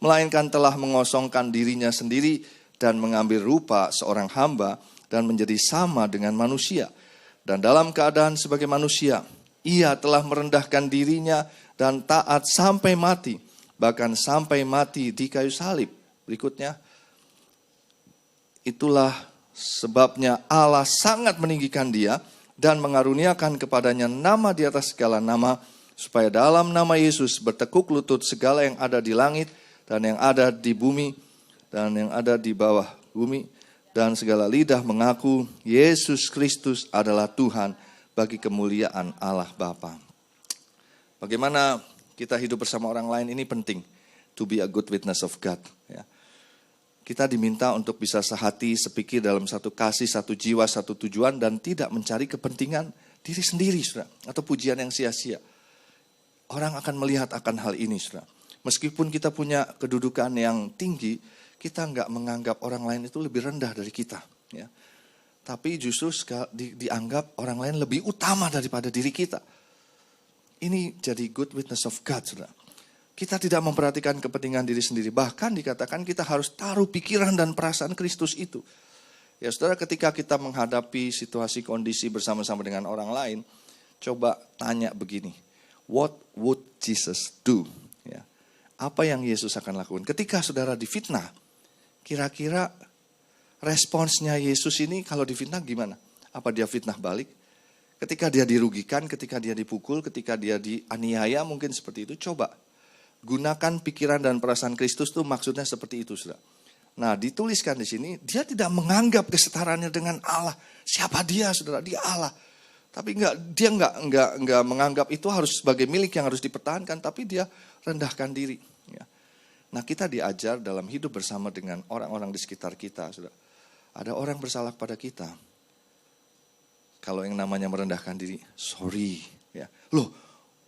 melainkan telah mengosongkan dirinya sendiri dan mengambil rupa seorang hamba dan menjadi sama dengan manusia. Dan dalam keadaan sebagai manusia, Ia telah merendahkan dirinya dan taat sampai mati, bahkan sampai mati di kayu salib. Berikutnya, itulah sebabnya Allah sangat meninggikan Dia dan mengaruniakan kepadanya nama di atas segala nama, supaya dalam nama Yesus bertekuk lutut segala yang ada di langit dan yang ada di bumi dan yang ada di bawah bumi, dan segala lidah mengaku Yesus Kristus adalah Tuhan bagi kemuliaan Allah Bapa. Bagaimana kita hidup bersama orang lain ini penting, to be a good witness of God. Ya. Kita diminta untuk bisa sehati, sepikir dalam satu kasih, satu jiwa, satu tujuan, dan tidak mencari kepentingan diri sendiri, saudara, atau pujian yang sia-sia. Orang akan melihat akan hal ini, saudara. Meskipun kita punya kedudukan yang tinggi, kita nggak menganggap orang lain itu lebih rendah dari kita. Ya. Tapi justru dianggap orang lain lebih utama daripada diri kita. Ini jadi good witness of God, saudara. Kita tidak memperhatikan kepentingan diri sendiri. Bahkan dikatakan kita harus taruh pikiran dan perasaan Kristus itu. Ya saudara, ketika kita menghadapi situasi kondisi bersama-sama dengan orang lain, coba tanya begini. What would Jesus do? Ya. Apa yang Yesus akan lakukan? Ketika saudara difitnah, kira-kira responsnya Yesus ini kalau difitnah gimana? Apa dia fitnah balik? Ketika dia dirugikan, ketika dia dipukul, ketika dia dianiaya, mungkin seperti itu. Coba gunakan pikiran dan perasaan Kristus tuh maksudnya seperti itu, saudara. Nah, dituliskan di sini, dia tidak menganggap kesetaraannya dengan Allah. Siapa dia, saudara? Dia Allah. Tapi dia enggak menganggap itu harus sebagai milik yang harus dipertahankan, tapi dia rendahkan diri. Ya. Nah, kita diajar dalam hidup bersama dengan orang-orang di sekitar kita, saudara. Ada orang bersalah pada kita. Kalau yang namanya merendahkan diri, sorry. Ya. Loh,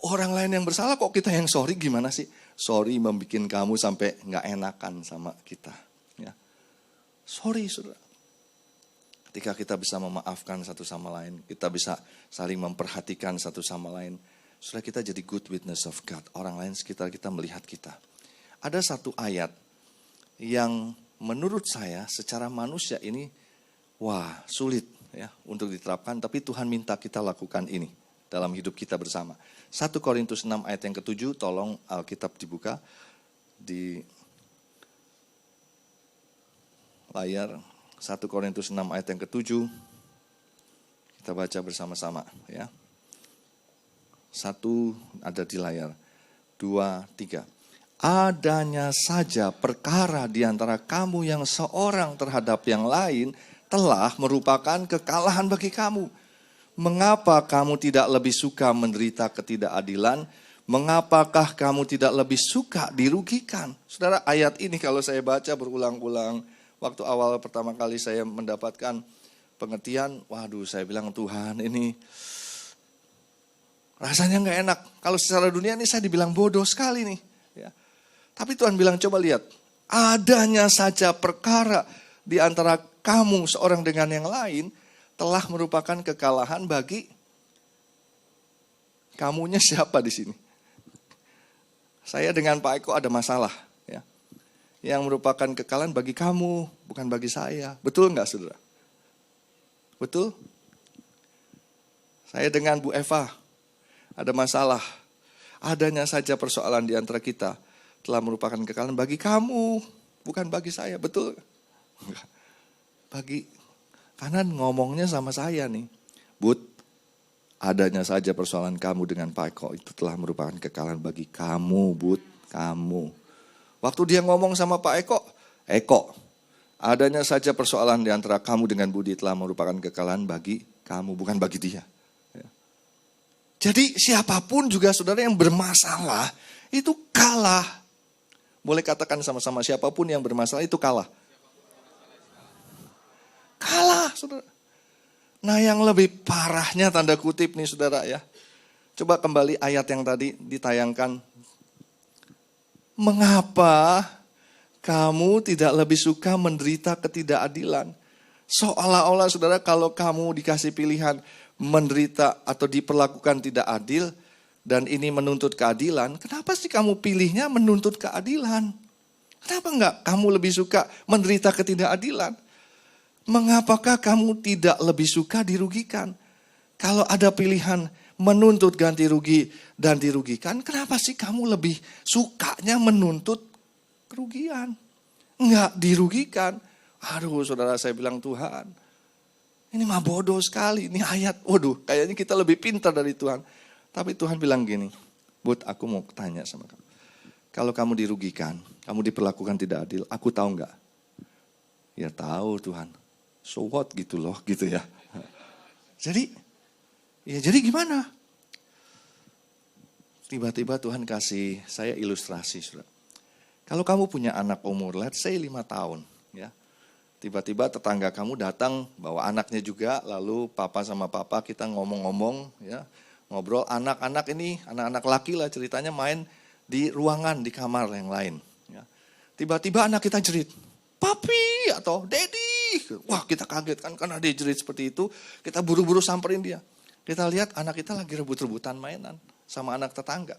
orang lain yang bersalah kok kita yang sorry, gimana sih? Sorry membuat kamu sampai nggak enakan sama kita. Ya. Sorry, saudara. Ketika kita bisa memaafkan satu sama lain, kita bisa saling memperhatikan satu sama lain, saudara, kita jadi good witness of God. Orang lain sekitar kita melihat kita. Ada satu ayat yang menurut saya secara manusia ini, wah sulit ya untuk diterapkan, tapi Tuhan minta kita lakukan ini dalam hidup kita bersama. 1 Korintus 6 ayat yang ke-7, tolong Alkitab dibuka di layar. 1 Korintus 6 ayat yang ke-7, kita baca bersama-sama ya. 1 ada di layar, 2, 3. Adanya saja perkara di antara kamu yang seorang terhadap yang lain telah merupakan kekalahan bagi kamu. Mengapa kamu tidak lebih suka menderita ketidakadilan? Mengapakah kamu tidak lebih suka dirugikan? Saudara, ayat ini kalau saya baca berulang-ulang, waktu awal pertama kali saya mendapatkan pengertian, waduh saya bilang Tuhan ini rasanya gak enak. Kalau secara dunia ini saya dibilang bodoh sekali nih. Ya. Tapi Tuhan bilang coba lihat, adanya saja perkara di antara kamu seorang dengan yang lain telah merupakan kekalahan bagi kamunya siapa di sini? Saya dengan Pak Eko ada masalah, ya. Yang merupakan kekalahan bagi kamu, bukan bagi saya. Betul nggak, saudara? Betul? Saya dengan Bu Eva ada masalah. Adanya saja persoalan di antara kita telah merupakan kekalahan bagi kamu, bukan bagi saya. Betul? Enggak. Karena ngomongnya sama saya nih. Bud, adanya saja persoalan kamu dengan Pak Eko itu telah merupakan kekalahan bagi kamu, Bud, kamu. Waktu dia ngomong sama Pak Eko, adanya saja persoalan di antara kamu dengan Budi telah merupakan kekalahan bagi kamu, bukan bagi dia. Ya. Jadi siapapun juga saudara yang bermasalah itu kalah. Boleh katakan sama-sama, siapapun yang bermasalah itu kalah. Kalah, saudara. Nah, yang lebih parahnya tanda kutip nih saudara ya. Coba kembali ayat yang tadi ditayangkan. Mengapa kamu tidak lebih suka menderita ketidakadilan? Seolah-olah saudara kalau kamu dikasih pilihan menderita atau diperlakukan tidak adil dan ini menuntut keadilan, kenapa sih kamu pilihnya menuntut keadilan? Kenapa enggak kamu lebih suka menderita ketidakadilan? Mengapakah kamu tidak lebih suka dirugikan? Kalau ada pilihan menuntut ganti rugi dan dirugikan, kenapa sih kamu lebih sukanya menuntut kerugian? Enggak dirugikan. Aduh saudara, saya bilang Tuhan, ini mah bodoh sekali. Ini ayat, waduh kayaknya kita lebih pintar dari Tuhan. Tapi Tuhan bilang gini, Bud, aku mau tanya sama kamu. Kalau kamu dirugikan, kamu diperlakukan tidak adil, aku tahu nggak? Ya tahu Tuhan. So what gitu loh, gitu ya. Jadi gimana? Tiba-tiba Tuhan kasih saya ilustrasi, saudara. Kalau kamu punya anak umur, let's say 5 tahun, ya. Tiba-tiba tetangga kamu datang bawa anaknya juga, lalu papa sama papa kita ngomong-ngomong, ya, ngobrol. Anak-anak ini, anak-anak laki lah ceritanya main di ruangan, di kamar yang lain. Ya. Tiba-tiba anak kita jerit, papi atau daddy. Wah, kita kaget kan karena dia jerit seperti itu. Kita buru-buru samperin dia. Kita lihat anak kita lagi rebut-rebutan mainan sama anak tetangga.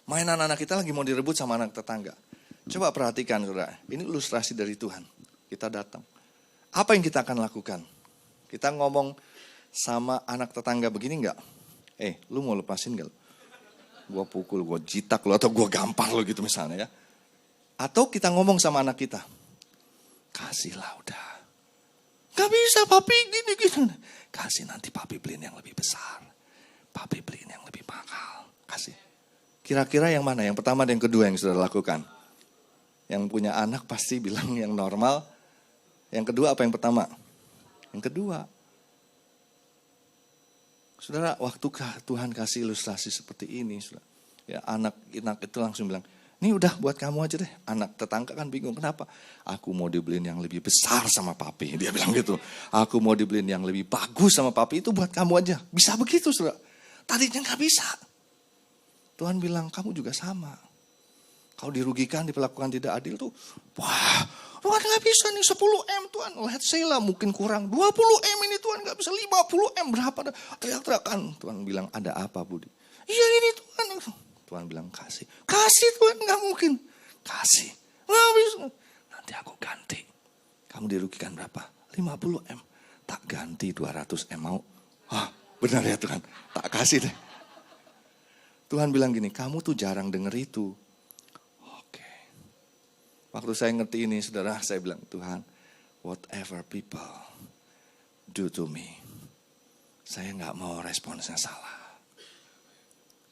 Mainan anak kita lagi mau direbut sama anak tetangga. Coba perhatikan, saudara. Ini ilustrasi dari Tuhan. Kita datang. Apa yang kita akan lakukan? Kita ngomong sama anak tetangga begini enggak? Lu mau lepasin enggak? Gua pukul, gua jitak lo, atau gua gampar lo gitu misalnya ya. Atau kita ngomong sama anak kita. Kasihlah udah. Gak bisa papi gini. Kasih nanti papi beliin yang lebih besar. Papi beliin yang lebih mahal. Kasih. Kira-kira yang mana? Yang pertama dan yang kedua yang sudah lakukan? Yang punya anak pasti bilang yang normal. Yang kedua apa yang pertama? Yang kedua. Saudara, waktu Tuhan kasih ilustrasi seperti ini, saudara, ya anak itu langsung bilang, ini udah buat kamu aja deh. Anak tetangga kan bingung, kenapa? Aku mau dibeliin yang lebih besar sama papi. Dia bilang gitu. Aku mau dibeliin yang lebih bagus sama papi, itu buat kamu aja. Bisa begitu, saudara. Tadinya gak bisa. Tuhan bilang, kamu juga sama. Kalau dirugikan, diperlakukan tidak adil tuh, wah, Tuhan gak bisa nih 10M Tuhan. Let's say lah mungkin kurang 20M ini Tuhan gak bisa 50M berapa. Teriak-teriakan. Tuhan bilang, ada apa Budi? Iya ini Tuhan. Tuhan bilang, kasih. Kasih Tuhan, gak mungkin. Kasih. Gak bisa. Nanti aku ganti. Kamu dirugikan berapa? 50M. Tak ganti 200M mau. Wah, benar ya Tuhan. Tak kasih deh. Tuhan bilang gini, kamu tuh jarang denger itu. Oke. Waktu saya ngerti ini, saudara, saya bilang, Tuhan, whatever people do to me, saya gak mau responsnya salah.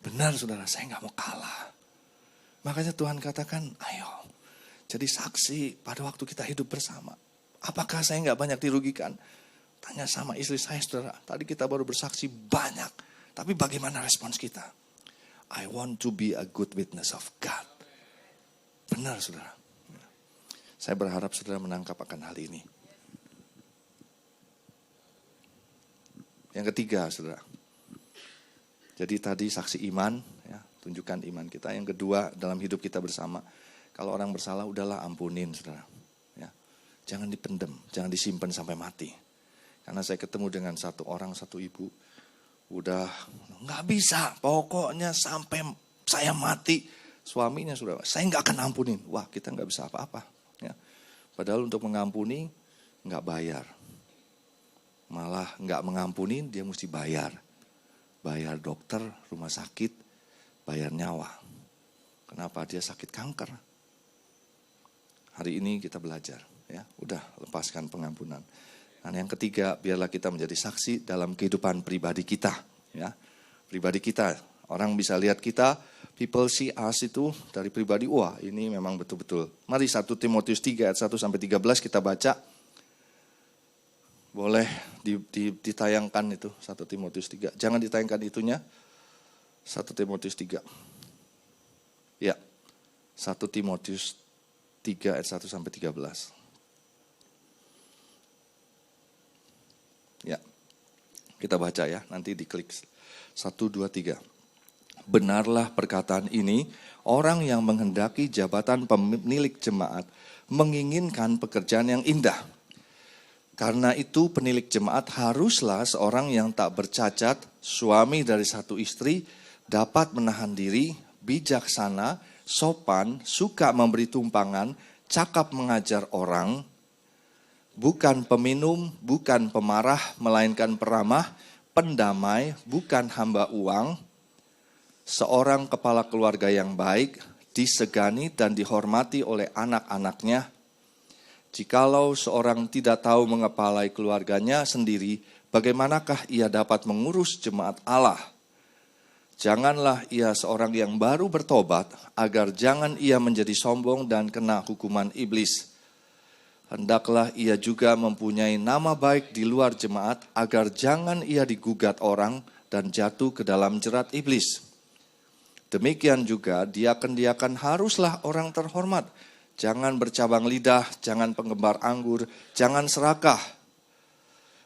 Benar, saudara, saya gak mau kalah. Makanya Tuhan katakan, ayo, jadi saksi pada waktu kita hidup bersama. Apakah saya gak banyak dirugikan? Tanya sama istri saya, saudara, tadi kita baru bersaksi banyak. Tapi bagaimana respons kita? I want to be a good witness of God. Benar, saudara. Saya berharap saudara menangkap akan hal ini. Yang ketiga, saudara. Jadi tadi saksi iman, ya, tunjukkan iman kita. Yang kedua, dalam hidup kita bersama. Kalau orang bersalah, udahlah ampunin, saudara. Ya. Jangan dipendam, jangan disimpan sampai mati. Karena saya ketemu dengan satu orang, satu ibu. Udah gak bisa, pokoknya sampai saya mati. Suaminya sudah, saya gak akan ampunin. Wah, kita gak bisa apa-apa. Ya. Padahal untuk mengampuni gak bayar. Malah gak mengampuni dia mesti bayar. Bayar dokter, rumah sakit, bayar nyawa. Kenapa? Dia sakit kanker. Hari ini kita belajar. Ya, udah lepaskan pengampunan. Dan yang ketiga, biarlah kita menjadi saksi dalam kehidupan pribadi kita. Ya, pribadi kita. Orang bisa lihat kita, people see us itu dari pribadi. Wah, ini memang betul-betul. Mari 1 Timotius 3 ayat 1-13 kita baca. Boleh ditayangkan itu 1 Timotius 3. Jangan ditayangkan itunya. 1 Timotius 3. Ya, 1 Timotius 3 ayat 1-13. Ya, kita baca ya, nanti diklik 1, 2, 3. Benarlah perkataan ini, orang yang menghendaki jabatan pemilik jemaat menginginkan pekerjaan yang indah. Karena itu penilik jemaat haruslah seorang yang tak bercacat, suami dari satu istri, dapat menahan diri, bijaksana, sopan, suka memberi tumpangan, cakap mengajar orang, bukan peminum, bukan pemarah, melainkan peramah, pendamai, bukan hamba uang, seorang kepala keluarga yang baik, disegani dan dihormati oleh anak-anaknya. Jikalau seorang tidak tahu mengepalai keluarganya sendiri, bagaimanakah ia dapat mengurus jemaat Allah? Janganlah ia seorang yang baru bertobat, agar jangan ia menjadi sombong dan kena hukuman iblis. Hendaklah ia juga mempunyai nama baik di luar jemaat, agar jangan ia digugat orang dan jatuh ke dalam jerat iblis. Demikian juga diaken-diaken haruslah orang terhormat. Jangan bercabang lidah, jangan penggemar anggur, jangan serakah.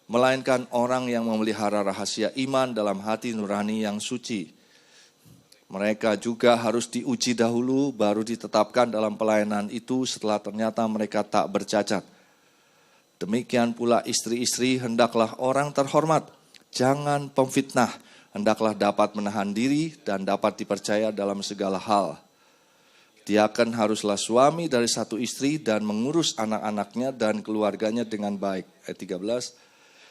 Melainkan orang yang memelihara rahasia iman dalam hati nurani yang suci. Mereka juga harus diuji dahulu, baru ditetapkan dalam pelayanan itu setelah ternyata mereka tak bercacat. Demikian pula istri-istri, hendaklah orang terhormat. Jangan pemfitnah, hendaklah dapat menahan diri dan dapat dipercaya dalam segala hal. Diaken haruslah suami dari satu istri dan mengurus anak-anaknya dan keluarganya dengan baik. Ayat 13,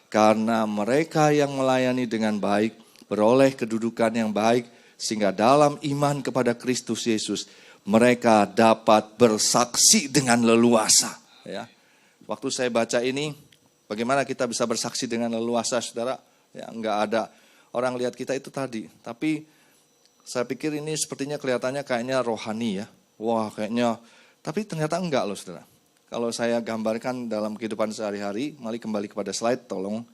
karena mereka yang melayani dengan baik, beroleh kedudukan yang baik, sehingga dalam iman kepada Kristus Yesus, mereka dapat bersaksi dengan leluasa. Ya. Waktu saya baca ini, bagaimana kita bisa bersaksi dengan leluasa, saudara? Ya, enggak ada orang lihat kita itu tadi. Tapi saya pikir ini sepertinya kelihatannya kayaknya rohani ya. Wah kayaknya, tapi ternyata enggak loh saudara. Kalau saya gambarkan dalam kehidupan sehari-hari, mari kembali kepada slide tolong.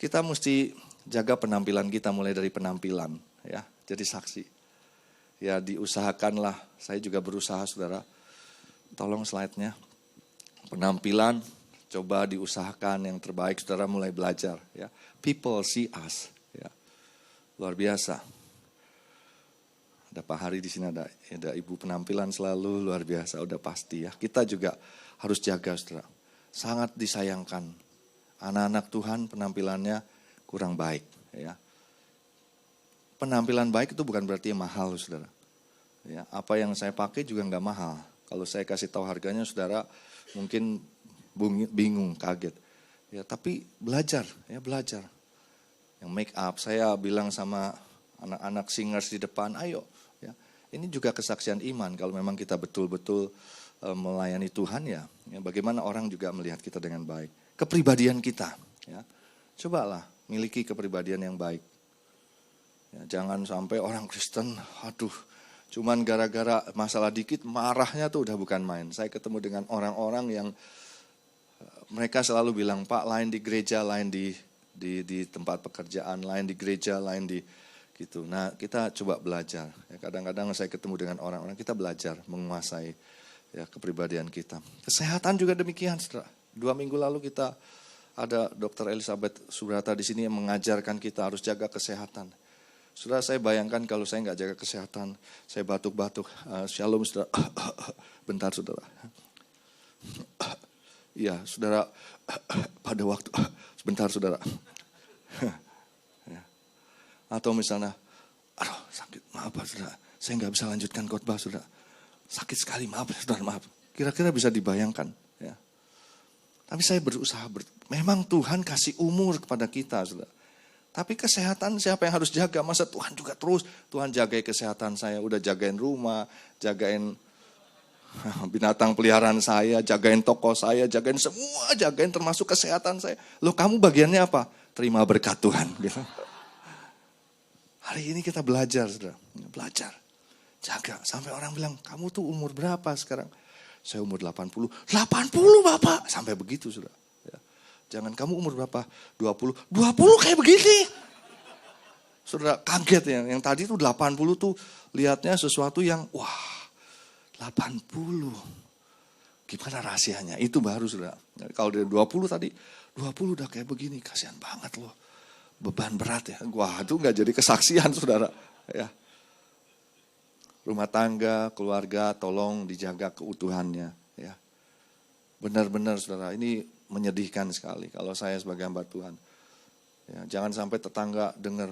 Kita mesti jaga penampilan kita mulai dari penampilan ya. Jadi saksi. Ya diusahakanlah, saya juga berusaha saudara. Tolong slide-nya. Penampilan, coba diusahakan yang terbaik, saudara mulai belajar. Ya. People see us. Ya. Luar biasa. Ada Pak Hari di sini, ada ibu penampilan selalu luar biasa, udah pasti ya. Kita juga harus jaga saudara. Sangat disayangkan. Anak-anak Tuhan penampilannya kurang baik. Ya. Penampilan baik itu bukan berarti mahal, saudara. Ya, apa yang saya pakai juga nggak mahal. Kalau saya kasih tahu harganya, saudara mungkin bingung, kaget. Ya, tapi belajar, ya belajar. Yang make up, saya bilang sama anak-anak singers di depan, ayo. Ya, ini juga kesaksian iman. Kalau memang kita betul-betul melayani Tuhan, ya bagaimana orang juga melihat kita dengan baik. Kepribadian kita, ya, cobalah miliki kepribadian yang baik. Ya, jangan sampai orang Kristen, aduh, cuman gara-gara masalah dikit marahnya tuh udah bukan main. Saya ketemu dengan orang-orang yang mereka selalu bilang, Pak, lain di gereja, lain di tempat pekerjaan, lain di gereja, lain di gitu. Nah, kita coba belajar. Ya, kadang-kadang saya ketemu dengan orang-orang, kita belajar menguasai ya kepribadian kita. Kesehatan juga demikian, saudara. 2 minggu lalu kita ada Dr. Elizabeth Subrata di sini yang mengajarkan kita harus jaga kesehatan. Saudara, saya bayangkan kalau saya nggak jaga kesehatan, saya batuk-batuk. Shalom, saudara. Bentar, saudara. Iya, saudara. Pada waktu, sebentar, saudara. Atau misalnya, aduh sakit, maaf Pak, saudara. Saya nggak bisa lanjutkan khotbah, saudara. Sakit sekali, maaf, saudara, maaf. Kira-kira bisa dibayangkan. Ya. Tapi saya berusaha, memang Tuhan kasih umur kepada kita, saudara. Tapi kesehatan siapa yang harus jaga? Masa Tuhan juga terus, Tuhan jagai kesehatan saya, udah jagain rumah, jagain binatang peliharaan saya, jagain toko saya, jagain semua, jagain termasuk kesehatan saya. Loh kamu bagiannya apa? Terima berkat Tuhan. Gitu. Hari ini kita belajar, saudara. Belajar, jaga. Sampai orang bilang, kamu tuh umur berapa sekarang? Saya umur 80. 80 Bapak, sampai begitu saudara. Jangan kamu umur berapa? 20. 20 kayak begini. Saudara kaget ya. Yang tadi tuh 80 tuh lihatnya sesuatu yang wah 80. Gimana rahasianya? Itu baru saudara. Kalau dari 20 tadi, 20 udah kayak begini. Kasihan banget loh. Beban berat ya. Wah itu gak jadi kesaksian saudara. Ya. Rumah tangga, keluarga tolong dijaga keutuhannya. Ya. Benar-benar saudara ini menyedihkan sekali kalau saya sebagai hamba Tuhan. Ya, jangan sampai tetangga dengar,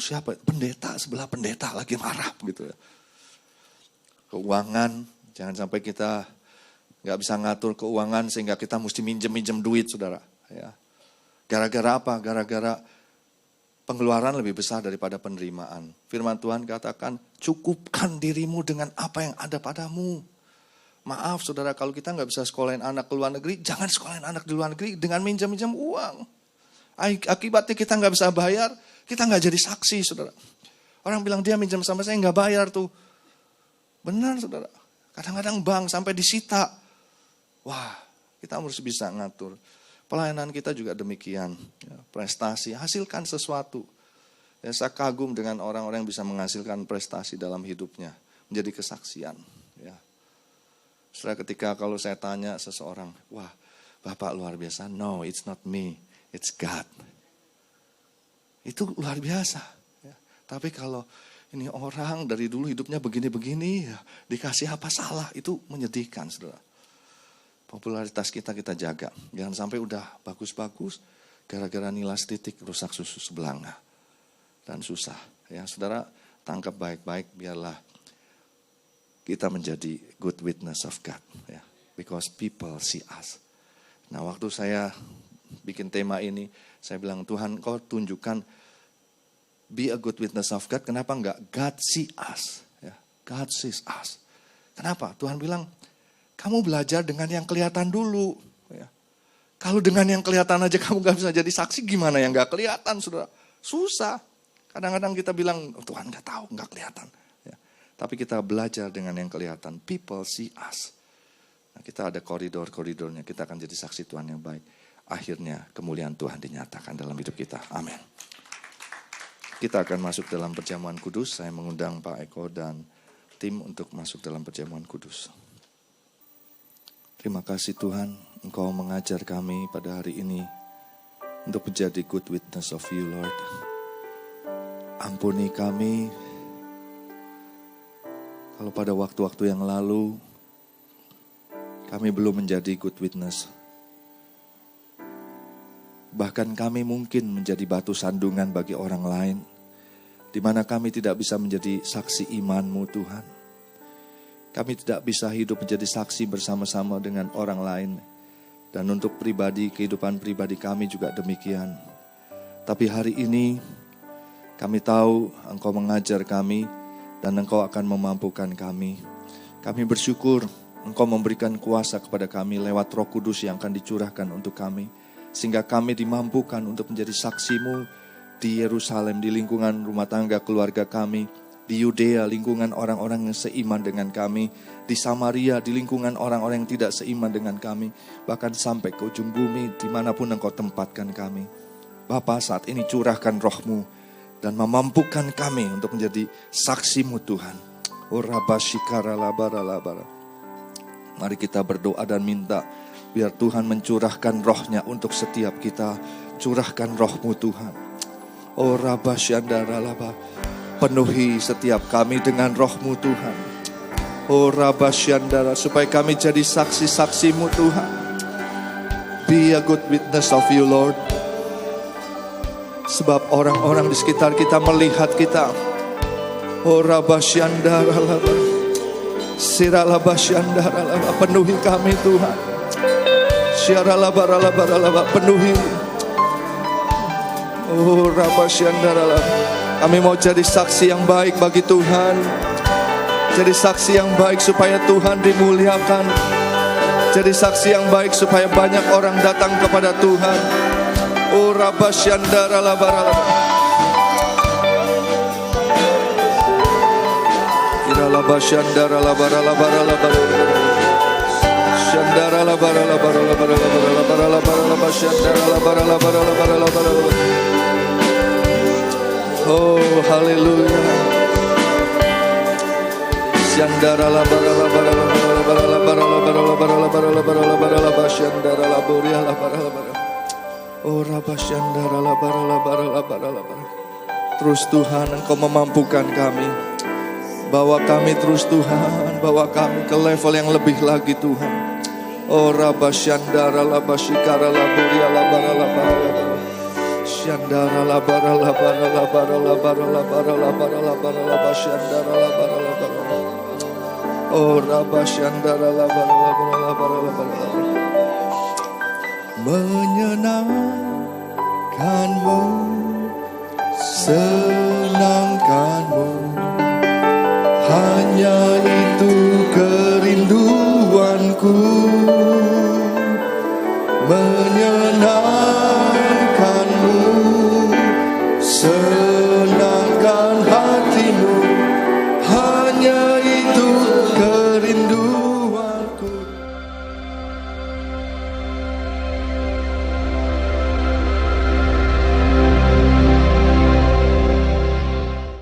siapa? Pendeta, sebelah pendeta lagi marah gitu ya. Keuangan, jangan sampai kita nggak bisa ngatur keuangan sehingga kita mesti minjem duit saudara. Ya. Gara-gara apa? Gara-gara pengeluaran lebih besar daripada penerimaan. Firman Tuhan katakan, cukupkan dirimu dengan apa yang ada padamu. Maaf saudara, kalau kita nggak bisa sekolahin anak ke luar negeri, jangan sekolahin anak di luar negeri dengan minjam-minjam uang. Akibatnya kita nggak bisa bayar, kita nggak jadi saksi, saudara. Orang bilang dia minjam sama saya nggak bayar tuh. Benar, saudara. Kadang-kadang bank sampai disita. Wah, kita harus bisa ngatur. Pelayanan kita juga demikian. Ya, prestasi, hasilkan sesuatu. Ya, saya kagum dengan orang-orang yang bisa menghasilkan prestasi dalam hidupnya. Menjadi kesaksian. Ya. Setelah ketika kalau saya tanya seseorang, wah Bapak luar biasa. No, it's not me, it's God. Itu luar biasa. Ya. Tapi kalau ini orang dari dulu hidupnya begini-begini, ya, dikasih apa salah, itu menyedihkan, saudara. Popularitas kita jaga. Jangan sampai udah bagus-bagus, gara-gara nilai titik rusak susu sebelanga. Dan susah. Ya, saudara, tangkap baik-baik, biarlah kita menjadi good witness of God. Ya. Because people see us. Nah, waktu saya bikin tema ini, saya bilang, Tuhan, Kau tunjukkan be a good witness of God. Kenapa enggak God see us? Ya, God sees us. Kenapa? Tuhan bilang, kamu belajar dengan yang kelihatan dulu. Ya. Kalau dengan yang kelihatan aja kamu gak bisa jadi saksi, gimana yang gak kelihatan, saudara? Susah. Kadang-kadang kita bilang, oh, Tuhan gak tahu, gak kelihatan. Ya. Tapi kita belajar dengan yang kelihatan. People see us. Nah, kita ada koridor-koridornya. Kita akan jadi saksi Tuhan yang baik. Akhirnya kemuliaan Tuhan dinyatakan dalam hidup kita. Amin. Kita akan masuk dalam perjamuan kudus. Saya mengundang Pak Eko dan tim untuk masuk dalam perjamuan kudus. Terima kasih Tuhan, Engkau mengajar kami pada hari ini untuk menjadi good witness of you, Lord. Ampuni kami kalau pada waktu-waktu yang lalu kami belum menjadi good witness. Bahkan kami mungkin menjadi batu sandungan bagi orang lain, di mana kami tidak bisa menjadi saksi iman-Mu, Tuhan. Kami tidak bisa hidup menjadi saksi bersama-sama dengan orang lain. Dan untuk pribadi, kehidupan pribadi kami juga demikian. Tapi hari ini, kami tahu Engkau mengajar kami dan Engkau akan memampukan kami. Kami bersyukur Engkau memberikan kuasa kepada kami lewat Roh Kudus yang akan dicurahkan untuk kami. Sehingga kami dimampukan untuk menjadi saksi-Mu di Yerusalem, di lingkungan rumah tangga keluarga kami. Di Yudea, lingkungan orang-orang yang seiman dengan kami. Di Samaria, di lingkungan orang-orang yang tidak seiman dengan kami. Bahkan sampai ke ujung bumi, dimanapun Engkau tempatkan kami. Bapa, saat ini curahkan Roh-Mu dan memampukan kami untuk menjadi saksi-Mu, Tuhan. Mari kita berdoa dan minta biar Tuhan mencurahkan Roh-Nya untuk setiap kita. Curahkan Roh-Mu, Tuhan. Oh Rabba Syandara Laba, penuhi setiap kami dengan Roh-Mu, Tuhan. Oh Rabba Syandara, supaya kami jadi saksi-saksi-Mu, Tuhan. Be a good witness of you, Lord. Sebab orang-orang di sekitar kita melihat kita. Oh Rabba Syandara Laba, Siralaba Syandara Laba, penuhi kami, Tuhan. Syaralaba Laba Laba, penuhi. Oh Rabba Syandara Laba, kami mau jadi saksi yang baik bagi Tuhan. Jadi saksi yang baik supaya Tuhan dimuliakan. Jadi saksi yang baik supaya banyak orang datang kepada Tuhan. Oh Rabba Syandara Labara. Ira Labba Syandara Labara Labara Labara. Syandara Labara Labara Labara Labara Labara Labara Syandara Labara Labara Labara Labara. Oh haleluya. Syandara la bara la bara la bara la bara la bara la bara la bara la bara la bara la bara la bara syandara la boria la bara la bara. Oh rabba syandara la bara la bara la bara la bara. Terus Tuhan Engkau memampukan kami. Bawa kami terus Tuhan, bawa kami ke level yang lebih lagi Tuhan. Oh rabba syandara la basyikara la boria la bara la bara la bara. Syandara la bara la bara la bara la bara la bara la bara la bara la bara syandara la bara la bara. Oh rabba syandara la bara la bara la bara la bara. Menyenangkanmu, senangkanmu, hanya itu kerinduanku. Menyenangkanmu,